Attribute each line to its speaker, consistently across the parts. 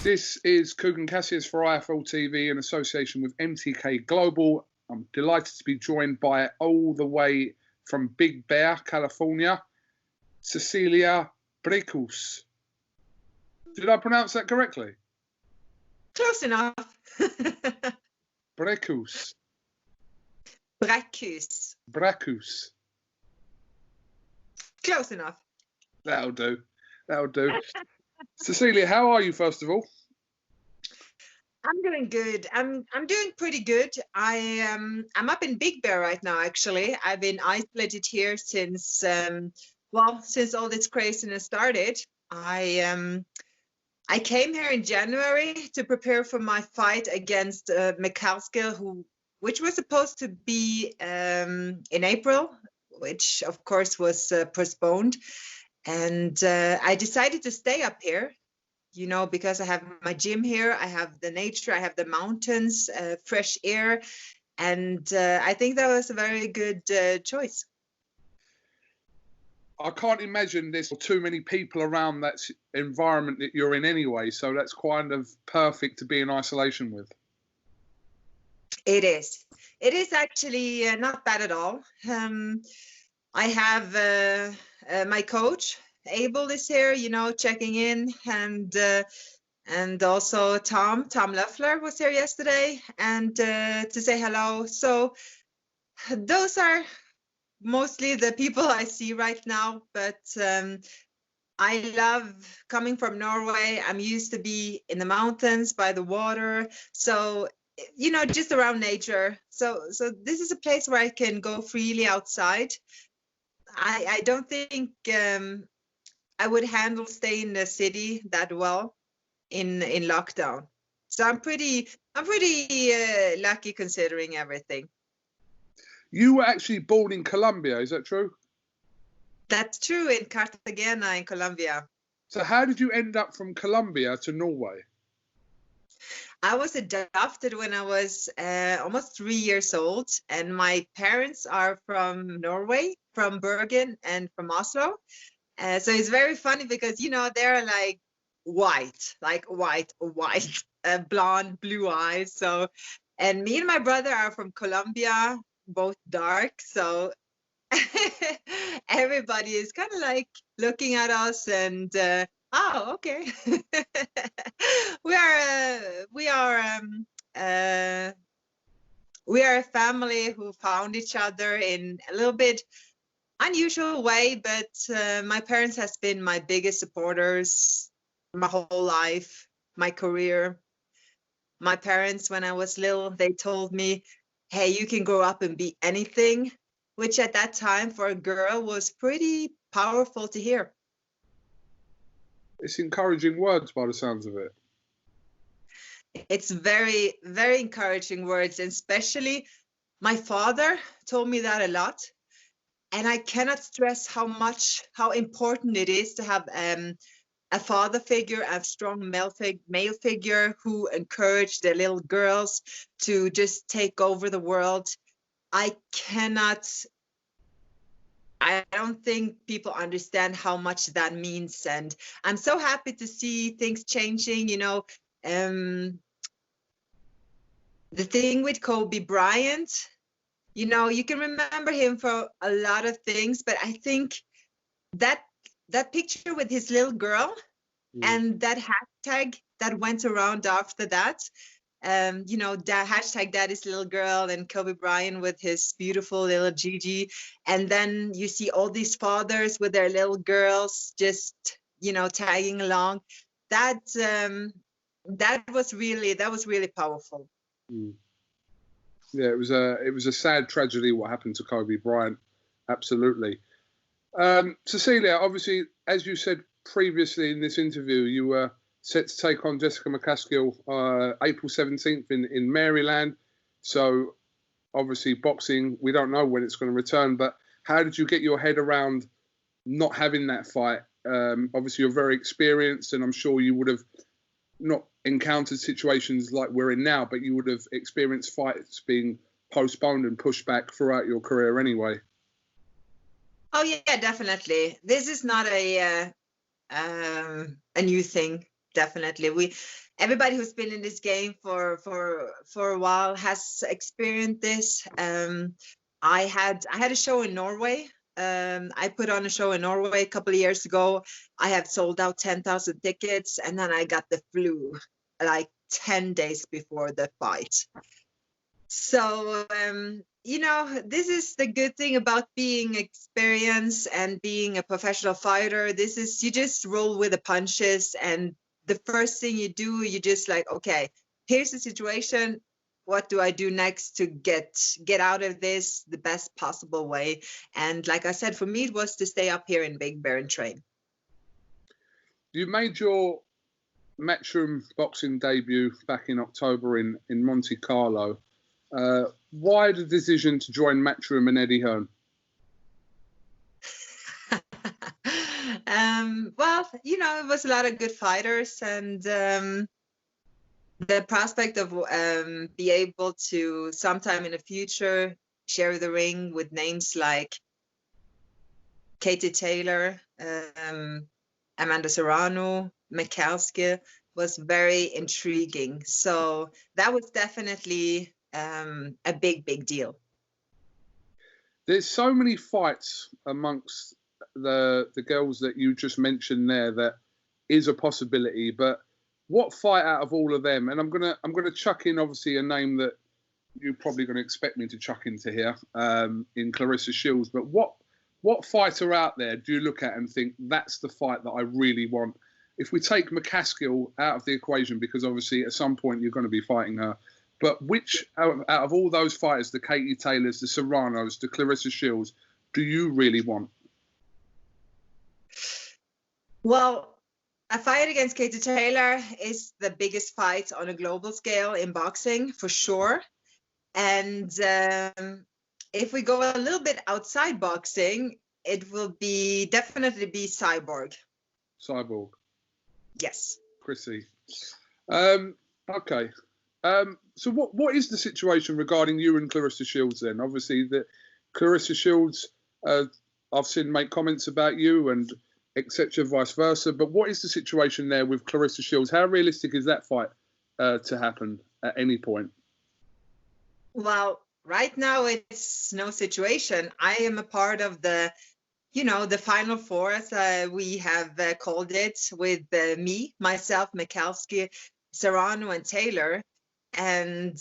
Speaker 1: This is KUGAN CASSIUS for IFL TV in association with MTK Global. I'm delighted to be joined by, all the way from Big Bear, California, Cecilia Braekhus. Did I pronounce that correctly?
Speaker 2: Close enough.
Speaker 1: Braekhus.
Speaker 2: Braekhus.
Speaker 1: Braekhus.
Speaker 2: Close enough.
Speaker 1: That'll do. That'll do. Cecilia, how are you, first of all?
Speaker 2: I'm doing good. I'm doing pretty good. I'm up in Big Bear right now. Actually, I've been isolated here since since all this craziness started. I came here in January to prepare for my fight against McCaskill, which was supposed to be in April, which of course was postponed. And I decided to stay up here, you know, because I have my gym here, I have the nature, I have the mountains, fresh air, and I think that was a very good choice.
Speaker 1: I can't imagine there's too many people around that environment that you're in anyway, so that's kind of perfect to be in isolation with.
Speaker 2: It is. It is actually not bad at all. I have my coach, Abel, is here, you know, checking in, and also Tom Loeffler was here yesterday, and to say hello. So those are mostly the people I see right now, but I love coming from Norway. I'm used to be in the mountains by the water, so you know, just around nature. So this is a place where I can go freely outside. I don't think I would handle staying in the city that well in lockdown. So I'm pretty lucky considering everything.
Speaker 1: You were actually born in Colombia, is that true?
Speaker 2: That's true, in Cartagena in Colombia.
Speaker 1: So how did you end up from Colombia to Norway?
Speaker 2: I was adopted when I was almost 3 years old, and my parents are from Norway, from Bergen and from Oslo. So it's very funny because, you know, they're like white, blonde, blue eyes. So, and me and my brother are from Colombia, both dark. So everybody is kind of like looking at us and, oh, okay. we are a family who found each other in a little bit unusual way, but my parents has been my biggest supporters my whole life, my career. My parents, when I was little, they told me, hey, you can grow up and be anything, which at that time for a girl was pretty powerful to hear.
Speaker 1: It's encouraging words by the sounds of it.
Speaker 2: It's very, very encouraging words, and especially my father told me that a lot. And I cannot stress how important it is to have a father figure, a strong male figure who encouraged their little girls to just take over the world. I don't think people understand how much that means. And I'm so happy to see things changing, you know. The thing with Kobe Bryant, you know, you can remember him for a lot of things, but I think that picture with his little girl and that hashtag that went around after that, you know, that hashtag that is little girl and Kobe Bryant with his beautiful little Gigi. And then you see all these fathers with their little girls just, you know, tagging along. That was really powerful.
Speaker 1: Yeah, it was a sad tragedy what happened to Kobe Bryant. Absolutely. Cecilia, obviously, as you said previously in this interview, you were set to take on Jessica McCaskill April 17th in Maryland. So obviously boxing, we don't know when it's going to return, but how did you get your head around not having that fight? Obviously, you're very experienced, and I'm sure you would have not encountered situations like we're in now, but you would have experienced fights being postponed and pushed back throughout your career anyway.
Speaker 2: Oh yeah, definitely. This is not a new thing. definitely. Everybody who's been in this game for a while has experienced this. I had a show in Norway. I put on a show in Norway a couple of years ago. I have sold out 10,000 tickets, and then I got the flu like 10 days before the fight. So, you know, this is the good thing about being experienced and being a professional fighter. This is, you just roll with the punches, and the first thing you do, you just like, okay, here's the situation. What do I do next to get out of this the best possible way? And like I said, for me, it was to stay up here in Big Bear and train.
Speaker 1: You made your Matchroom boxing debut back in October in Monte Carlo. Why the decision to join Matchroom and Eddie Hearn?
Speaker 2: Well, you know, it was a lot of good fighters, and the prospect of be able to sometime in the future share the ring with names like Katie Taylor, Amanda Serrano, Mikhalski was very intriguing. So that was definitely a big deal.
Speaker 1: There's so many fights amongst the girls that you just mentioned there that is a possibility, but what fight out of all of them, and I'm gonna chuck in obviously a name that you're probably going to expect me to chuck into here, in Claressa Shields, but what fighter out there do you look at and think that's the fight that I really want? If we take McCaskill out of the equation, because obviously at some point you're going to be fighting her, but which out of all those fighters, the Katie Taylors, the Serranos, the Claressa Shields, do you really want?
Speaker 2: Well, a fight against Katie Taylor is the biggest fight on a global scale in boxing, for sure. And if we go a little bit outside boxing, it will definitely be Cyborg.
Speaker 1: Cyborg.
Speaker 2: Yes.
Speaker 1: Chrissy. Okay. So what is the situation regarding you and Claressa Shields then? Obviously, the Claressa Shields, I've seen make comments about you and etc. vice versa. But what is the situation there with Claressa Shields? How realistic is that fight to happen at any point?
Speaker 2: Well, right now it's no situation. I am a part of the, you know, the final four, as we have called it, with me, myself, Mikhalski, Serrano, and Taylor. And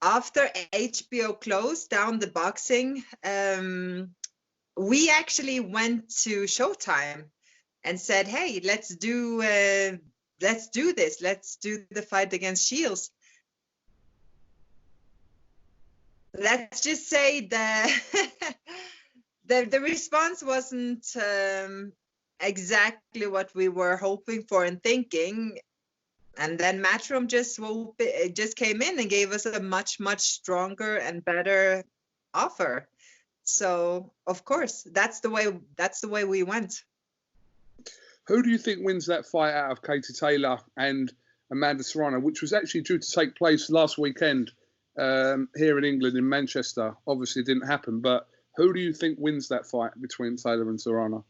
Speaker 2: after HBO closed down the boxing, we actually went to Showtime and said, "Hey, let's do this. Let's do the fight against Shields." Let's just say the response wasn't exactly what we were hoping for and thinking. And then Matchroom just came in and gave us a much stronger and better offer. So of course, that's the way we went.
Speaker 1: Who do you think wins that fight out of Katie Taylor and Amanda Serrano, which was actually due to take place last weekend here in England, in Manchester? Obviously it didn't happen, but who do you think wins that fight between Taylor and Serrano?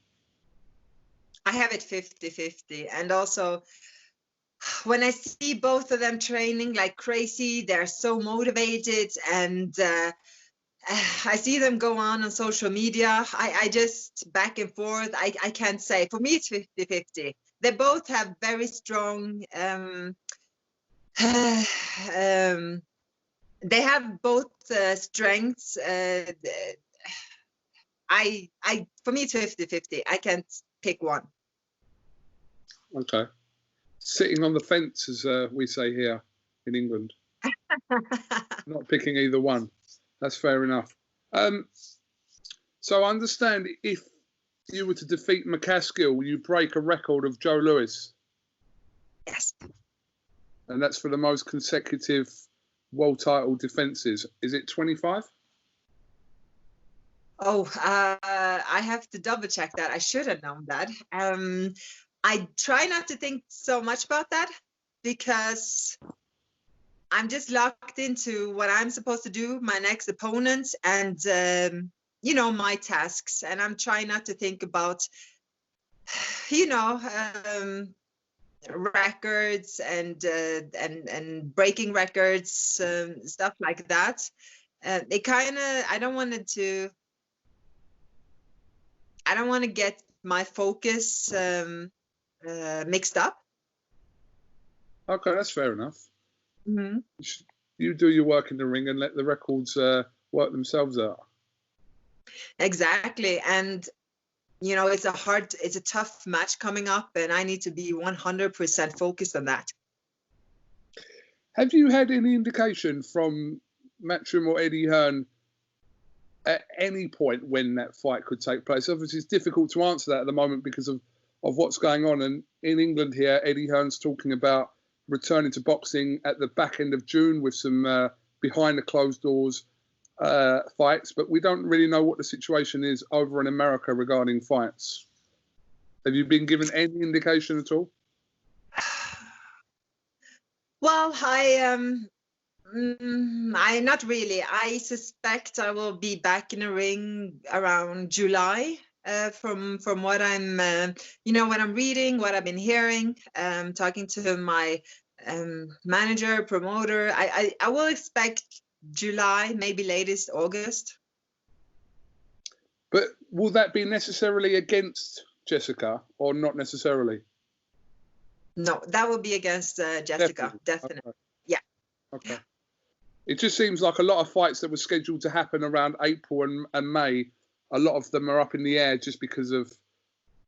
Speaker 2: I have it 50-50. And also, when I see both of them training like crazy, they're so motivated, and I see them go on social media. I just back and forth. I can't say. For me, it's 50-50. They both have very strong. They have both strengths. For me, it's 50-50. I can't pick one.
Speaker 1: Okay. Sitting on the fence, as we say here in England. Not picking either one. That's fair enough. So I understand if you were to defeat McCaskill, you break a record of Joe Louis.
Speaker 2: Yes.
Speaker 1: And that's for the most consecutive world title defenses. Is it 25?
Speaker 2: Oh, I have to double check that. I should have known that. I try not to think so much about that because I'm just locked into what I'm supposed to do, my next opponent, and you know, my tasks. And I'm trying not to think about, you know, records and breaking records, stuff like that. It kind of, I don't want to get my focus mixed up.
Speaker 1: Okay, that's fair enough.
Speaker 2: Mm-hmm.
Speaker 1: You do your work in the ring and let the records work themselves out.
Speaker 2: Exactly. And it's a tough match coming up, and I need to be 100% focused on that.
Speaker 1: Have you had any indication from Matchroom or Eddie Hearn at any point when that fight could take place? Obviously, it's difficult to answer that at the moment because of what's going on. And in England here, Eddie Hearn's talking about returning to boxing at the back end of June with some behind the closed doors fights, but we don't really know what the situation is over in America regarding fights. Have you been given any indication at all?
Speaker 2: Well, I not really. I suspect I will be back in the ring around July. From what I'm, what I'm reading, what I've been hearing, talking to my manager, promoter, I will expect July, maybe latest August.
Speaker 1: But will that be necessarily against Jessica or not necessarily?
Speaker 2: No, that will be against Jessica, definitely. Okay. Yeah.
Speaker 1: Okay. It just seems like a lot of fights that were scheduled to happen around April and May, a lot of them are up in the air just because of,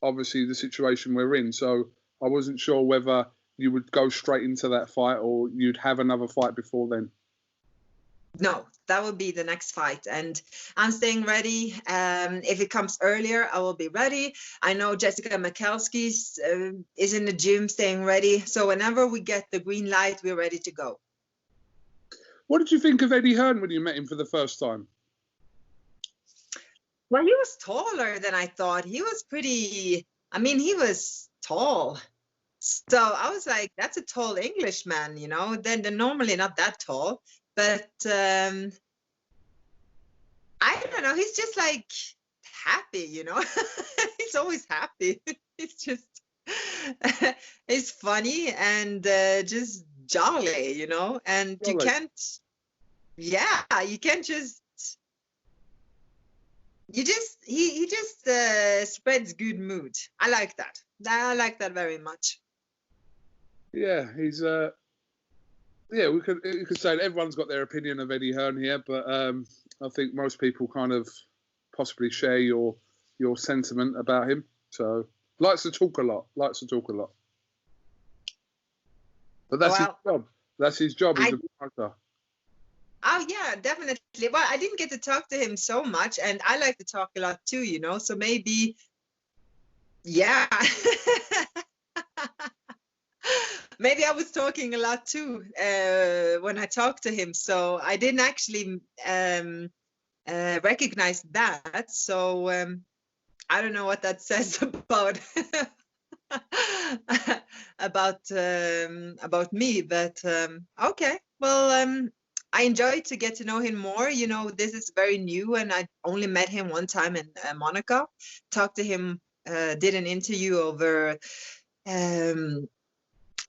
Speaker 1: obviously, the situation we're in. So I wasn't sure whether you would go straight into that fight or you'd have another fight before then. No,
Speaker 2: that will be the next fight, and I'm staying ready. If it comes earlier, I will be ready. I know Jessica Mikulski is in the gym staying ready. So whenever we get the green light, we're ready to go.
Speaker 1: What did you think of Eddie Hearn when you met him for the first time?
Speaker 2: Well, he was taller than I thought. He was he was tall. So I was like, that's a tall Englishman, They're normally not that tall. But I don't know. He's just like happy, He's always happy. He's just, he's funny and just jolly, And jolly. You can't just, he just spreads good mood. I like that. I like that very much.
Speaker 1: Yeah, he's yeah, we could say that everyone's got their opinion of Eddie Hearn here, but I think most people kind of possibly share your sentiment about him. So likes to talk a lot. But that's his job. That's his job. He's a promoter.
Speaker 2: Oh yeah, definitely. Well, I didn't get to talk to him so much, and I like to talk a lot too, So maybe, yeah. Maybe I was talking a lot too when I talked to him, so I didn't actually recognize that. So I don't know what that says about about me, but okay. Well, I enjoyed to get to know him more. This is very new, and I only met him one time in Monaco. Talked to him, did an interview over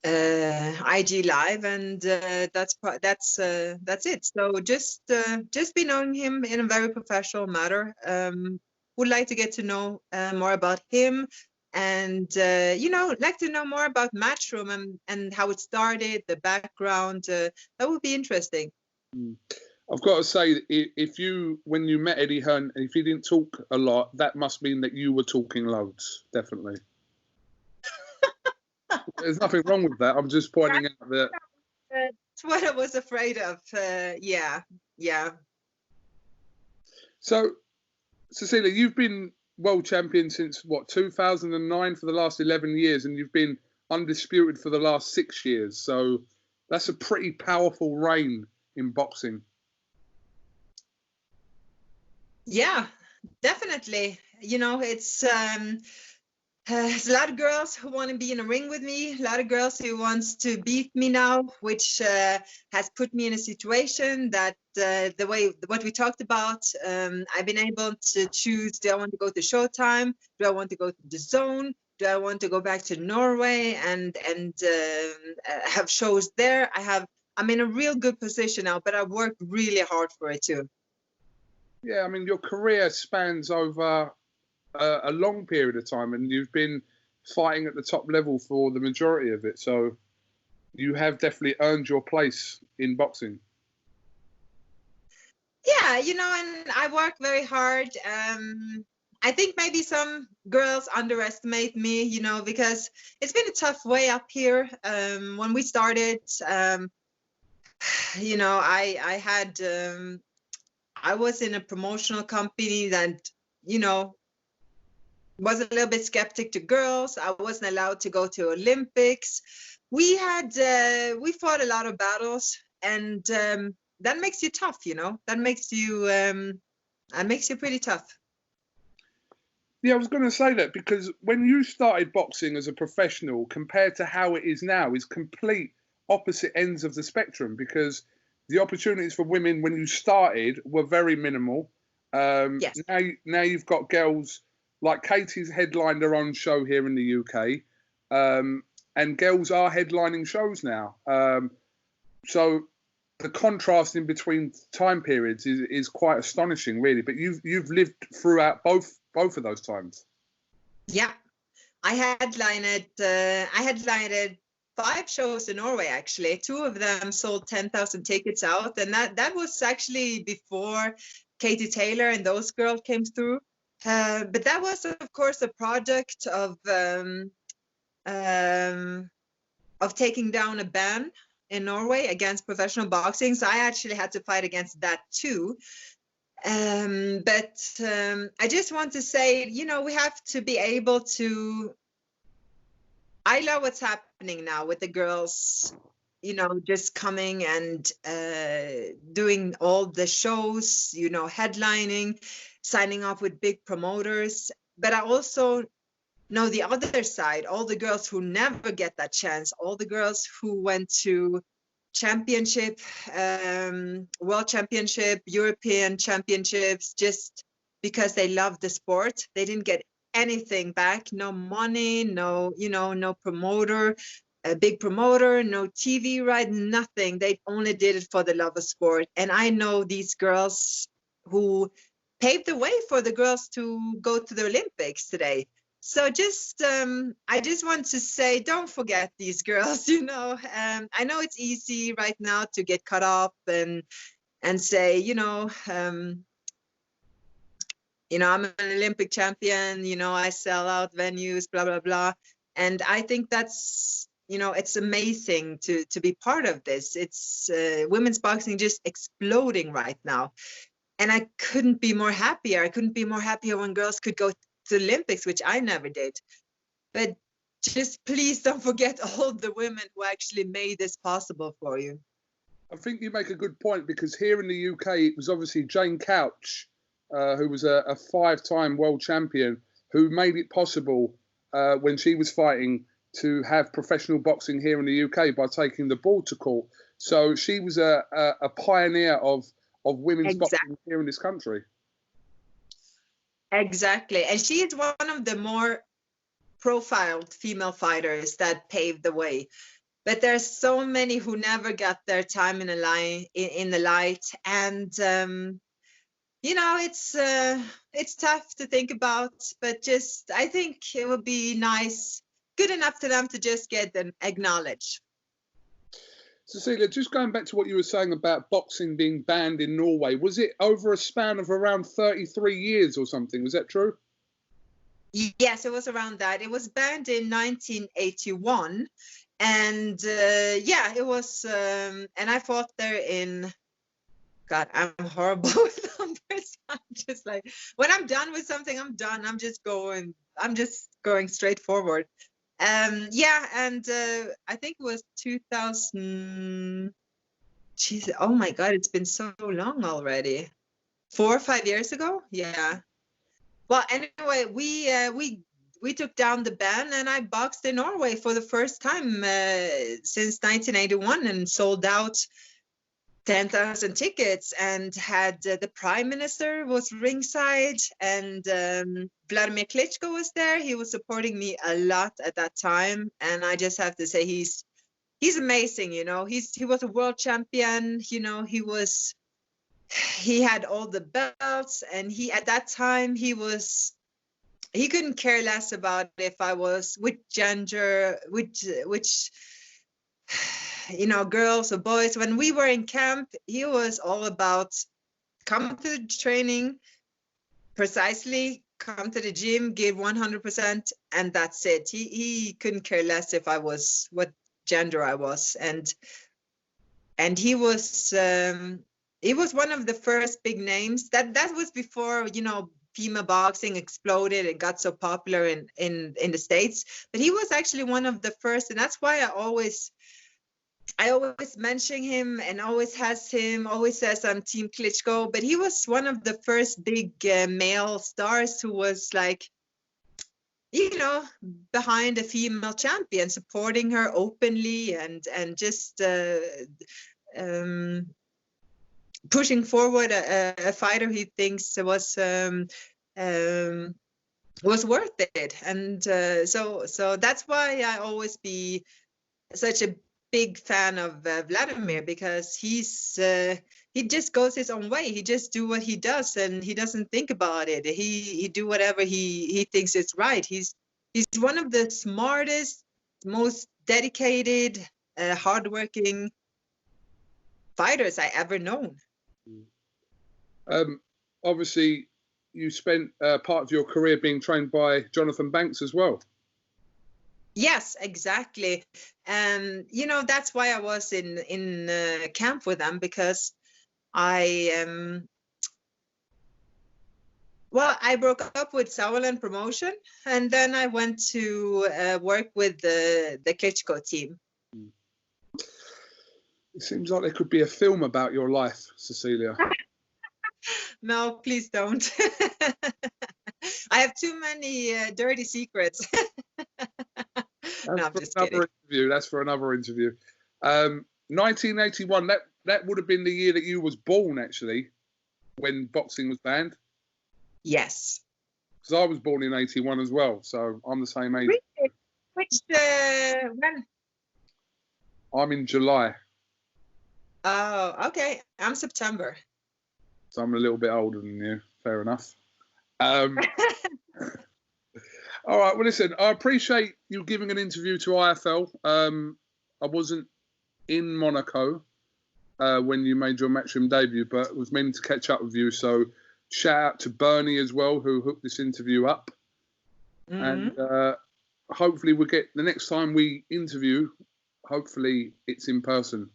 Speaker 2: IG Live, and that's it. So just be knowing him in a very professional manner. Would like to get to know more about him, and like to know more about Matchroom and how it started, the background. That would be interesting.
Speaker 1: I've got to say, when you met Eddie Hearn, if you didn't talk a lot, that must mean that you were talking loads, definitely. There's nothing wrong with that. I'm just pointing out that.
Speaker 2: That's what I was afraid of. Yeah.
Speaker 1: So, Cecilia, you've been world champion since, 2009 for the last 11 years, and you've been undisputed for the last 6 years. So that's a pretty powerful reign in boxing.
Speaker 2: Yeah, definitely. It's There's a lot of girls who want to be in a ring with me, a lot of girls who wants to beat me now, which has put me in a situation that what we talked about, I've been able to choose, do I want to go to Showtime? Do I want to go to the Zone? Do I want to go back to Norway and have shows there? I'm in a real good position now, but I've worked really hard for it too.
Speaker 1: Yeah, I mean, your career spans over a long period of time, and you've been fighting at the top level for the majority of it. So you have definitely earned your place in boxing.
Speaker 2: Yeah, you know, and I work very hard. I think maybe some girls underestimate me, you know, because it's been a tough way up here. When we started, you know, I was in a promotional company that, you know, was a little bit skeptic to girls. I wasn't allowed to go to Olympics. We fought a lot of battles, and that makes you tough, you know. That makes you pretty tough.
Speaker 1: Yeah, I was going to say that because when you started boxing as a professional, compared to how it is now, is complete opposite ends of the spectrum. Because the opportunities for women when you started were very minimal.
Speaker 2: Yes.
Speaker 1: Now you've got girls like Katie's headlined her own show here in the UK, and girls are headlining shows now. So the contrast in between time periods is quite astonishing, really. But you've lived throughout both of those times.
Speaker 2: Yeah, I headlined 5 shows in Norway, actually. 2 of them sold 10,000 tickets out, and that was actually before Katie Taylor and those girls came through. But that was, of course, a product of taking down a ban in Norway against professional boxing. So I actually had to fight against that too. But I just want to say, you know, we have to be able to. I love what's happening now with the girls, you know, just coming and doing all the shows, you know, headlining, signing up with big promoters. But I also know the other side, all the girls who never get that chance, all the girls who went to championship, world championship, European championships, just because they love the sport. They didn't get anything back, no money, no, you know, no promoter, a big promoter, no TV right, nothing. They only did it for the love of sport. And I know these girls who paved the way for the girls to go to the Olympics today. So just, I just want to say, don't forget these girls, you know. I know it's easy right now to get caught up and say, you know, I'm an Olympic champion, you know, I sell out venues, blah, blah, blah. And I think that's, you know, it's amazing to be part of this. It's women's boxing just exploding right now. And I couldn't be more happier. I couldn't be more happier when girls could go to the Olympics, which I never did. But just please don't forget all the women who actually made this possible for you.
Speaker 1: I think you make a good point, because here in the UK, it was obviously Jane Couch, who was a 5-time world champion, who made it possible when she was fighting to have professional boxing here in the UK by taking the ball to court. So she was a pioneer of women's boxing here in this country.
Speaker 2: Exactly. And she is one of the more profiled female fighters that paved the way. But there's so many who never got their time in the light. And, you know, it's tough to think about, but just, I think it would be nice, good enough to them to just get them acknowledged.
Speaker 1: Cecilia, just going back to what you were saying about boxing being banned in Norway, was it over a span of around 33 years or something? Was that true?
Speaker 2: Yes, it was around that. It was banned in 1981. And yeah, it was, and I fought there in, God, I'm horrible with numbers. I'm just like, when I'm done with something, I'm done. I'm just going straight forward. Yeah, and I think it was 2000. Jesus, oh my God, it's been so long already. 4 or 5 years ago, yeah. Well, anyway, we we took down the ban, and I boxed in Norway for the first time since 1981, and sold out 10,000 tickets, and had the prime minister was ringside, and Vladimir Klitschko was there. He was supporting me a lot at that time, and I just have to say he's amazing. You know, he was a world champion. You know, he had all the belts, and at that time he couldn't care less about if I was which gender, which you know, girls or boys. When we were in camp, he was all about come to the training precisely, come to the gym, give 100%, and that's it. He couldn't care less if I was what gender I was, and he was one of the first big names. That was before, you know, female boxing exploded and got so popular in the States. But he was actually one of the first, and that's why I always mention him, and always says I'm Team Klitschko. But he was one of the first big male stars who was like, you know, behind a female champion, supporting her openly, and just pushing forward a fighter he thinks was worth it. And so that's why I always be such a big fan of Vladimir, because he just goes his own way. He just do what he does, and he doesn't think about it. He do whatever he thinks is right. He's one of the smartest, most dedicated, hardworking fighters I ever known.
Speaker 1: Obviously, you spent part of your career being trained by Jonathan Banks as well.
Speaker 2: Yes, exactly. And you know, that's why I was in camp with them, because I broke up with Sauerland Promotion, and then I went to work with the Klitschko team.
Speaker 1: It seems like there could be a film about your life, Cecilia.
Speaker 2: No, please don't. I have too many dirty secrets. No, I'm just kidding.
Speaker 1: That's for another interview. 1981, that would have been the year that you was born, actually, when boxing was banned.
Speaker 2: Yes.
Speaker 1: Because I was born in 81 as well, so I'm the same age.
Speaker 2: When?
Speaker 1: I'm in July.
Speaker 2: Oh, okay. I'm September.
Speaker 1: So I'm a little bit older than you. Fair enough. All right. Well, listen, I appreciate you giving an interview to IFL. I wasn't in Monaco when you made your Matchroom debut, but was meaning to catch up with you. So shout out to Bernie as well, who hooked this interview up. Mm-hmm. And hopefully we'll get, the next time we interview, hopefully it's in person.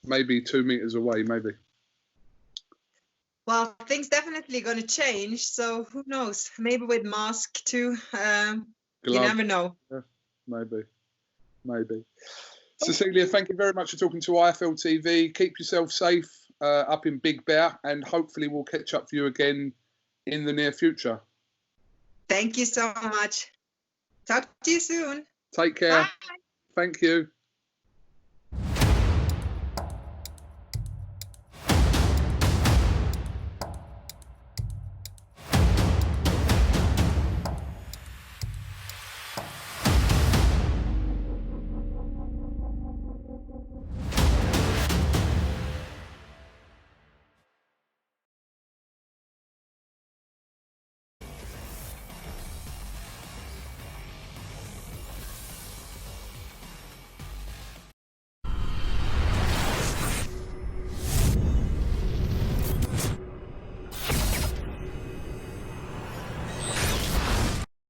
Speaker 1: Maybe 2 meters away, maybe.
Speaker 2: Well, things definitely going to change, so who knows? Maybe with mask too. You never know.
Speaker 1: Yeah, maybe. Cecilia, thank you very much for talking to IFL TV. Keep yourself safe up in Big Bear, and hopefully we'll catch up with you again in the near future.
Speaker 2: Thank you so much. Talk to you soon.
Speaker 1: Take care.
Speaker 2: Bye.
Speaker 1: Thank you.